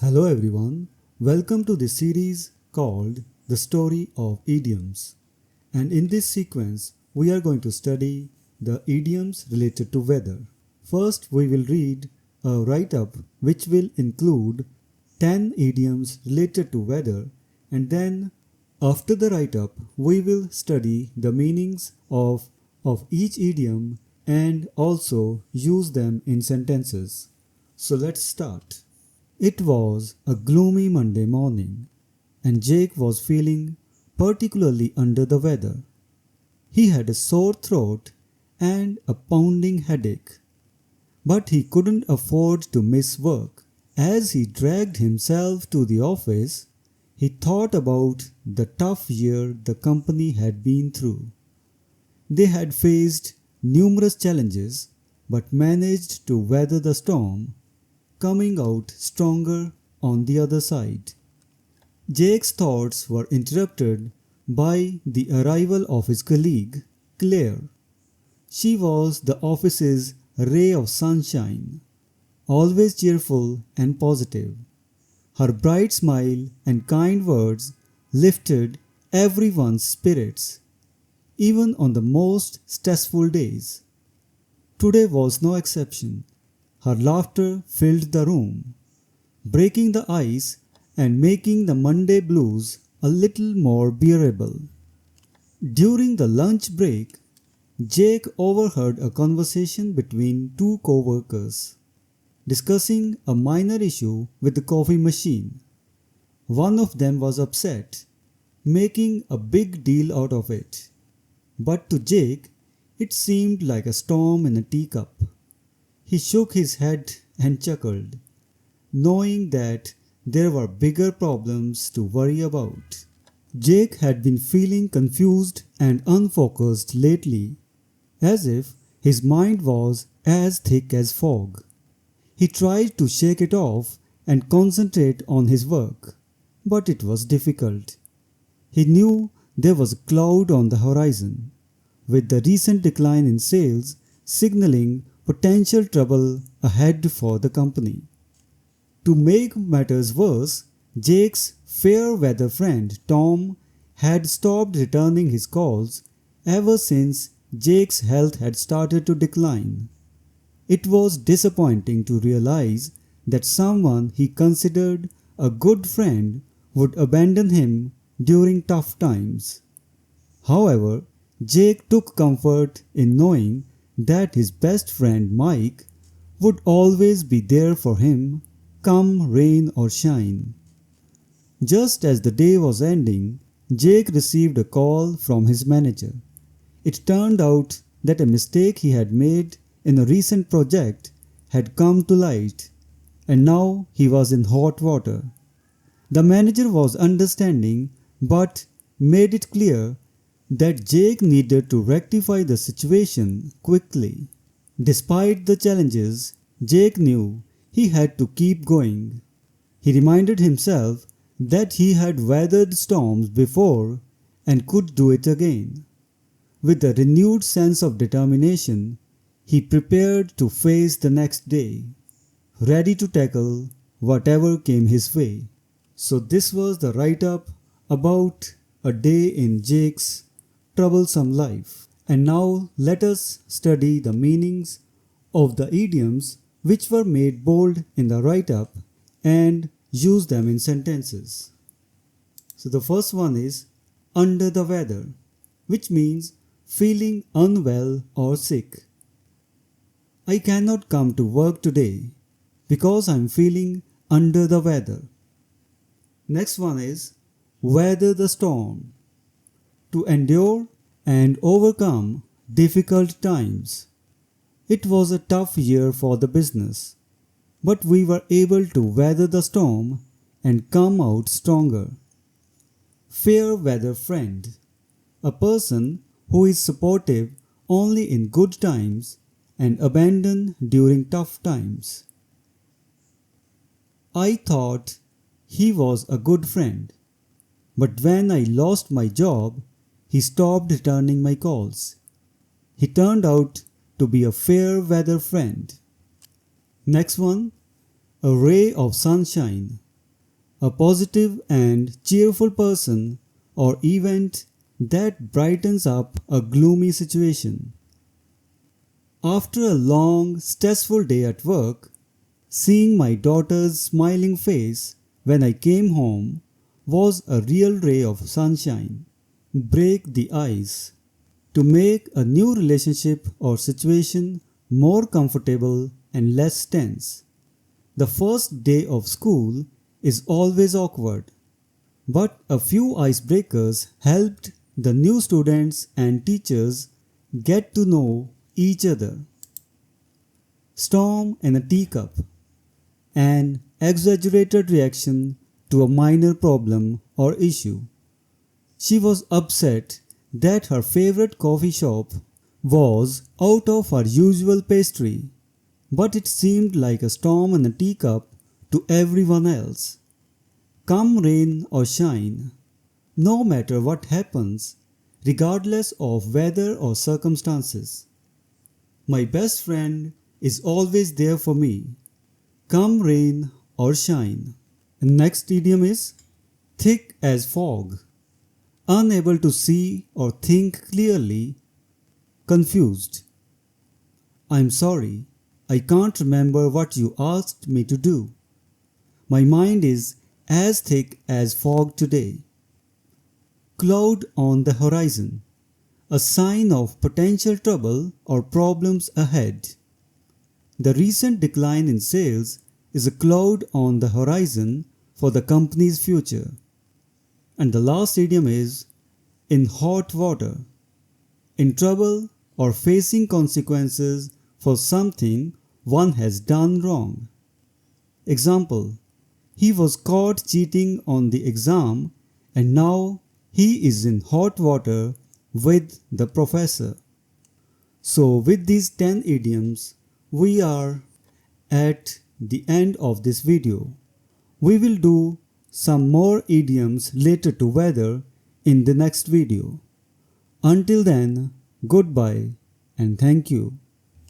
Hello everyone, welcome to the series called The Story of Idioms. And in this sequence, we are going to study the idioms related to weather. First, we will read a write-up which will include 10 idioms related to weather, and then after the write-up, we will study the meanings of each idiom and also use them in sentences. So let's start. It was a gloomy Monday morning, and Jake was feeling particularly under the weather. He had a sore throat and a pounding headache, but he couldn't afford to miss work. As he dragged himself to the office, he thought about the tough year the company had been through. They had faced numerous challenges but managed to weather the storm, coming out stronger on the other side. Jake's thoughts were interrupted by the arrival of his colleague, Claire. She was the office's ray of sunshine, always cheerful and positive. Her bright smile and kind words lifted everyone's spirits, even on the most stressful days. Today was no exception. Her laughter filled the room, breaking the ice and making the Monday blues a little more bearable. During the lunch break, Jake overheard a conversation between two co-workers, discussing a minor issue with the coffee machine. One of them was upset, making a big deal out of it. But to Jake, it seemed like a storm in a teacup. He shook his head and chuckled, knowing that there were bigger problems to worry about. Jake had been feeling confused and unfocused lately, as if his mind was as thick as fog. He tried to shake it off and concentrate on his work, but it was difficult. He knew there was a cloud on the horizon, with the recent decline in sales signaling potential trouble ahead for the company. To make matters worse, Jake's fair weather friend Tom had stopped returning his calls ever since Jake's health had started to decline. It was disappointing to realize that someone he considered a good friend would abandon him during tough times. However, Jake took comfort in knowing that his best friend Mike would always be there for him, come rain or shine. Just as the day was ending, Jake received a call from his manager. It turned out that a mistake he had made in a recent project had come to light, and now he was in hot water. The manager was understanding but made it clear that Jake needed to rectify the situation quickly. Despite the challenges, Jake knew he had to keep going. He reminded himself that he had weathered storms before and could do it again. With a renewed sense of determination, he prepared to face the next day, ready to tackle whatever came his way. So this was the write-up about a day in Jake's troublesome life. And now let us study the meanings of the idioms which were made bold in the write-up and use them in sentences. So the first one is under the weather, which means feeling unwell or sick. I cannot come to work today because I'm feeling under the weather. Next one is weather the storm, to endure and overcome difficult times. It was a tough year for the business, but we were able to weather the storm and come out stronger. Fair weather friend, a person who is supportive only in good times and abandoned during tough times. I thought he was a good friend, but when I lost my job, he stopped returning my calls. He turned out to be a fair weather friend. Next one, a ray of sunshine, a positive and cheerful person or event that brightens up a gloomy situation. After a long, stressful day at work, seeing my daughter's smiling face when I came home was a real ray of sunshine. Break the ice. To make a new relationship or situation more comfortable and less tense. The first day of school is always awkward, but a few icebreakers helped the new students and teachers get to know each other. Storm in a teacup. An exaggerated reaction to a minor problem or issue. She was upset that her favorite coffee shop was out of her usual pastry, but it seemed like a storm in a teacup to everyone else. Come rain or shine, no matter what happens, regardless of weather or circumstances. My best friend is always there for me, come rain or shine. Next idiom is thick as fog. Unable to see or think clearly, confused. I'm sorry, I can't remember what you asked me to do. My mind is as thick as fog today. Cloud on the horizon, a sign of potential trouble or problems ahead. The recent decline in sales is a cloud on the horizon for the company's future. And the last idiom is in hot water, in trouble or facing consequences for something one has done wrong. Example, he was caught cheating on the exam and now he is in hot water with the professor. So with these 10 idioms, we are at the end of this video. We will do some more idioms related to weather in the next video. Until then, goodbye and thank you.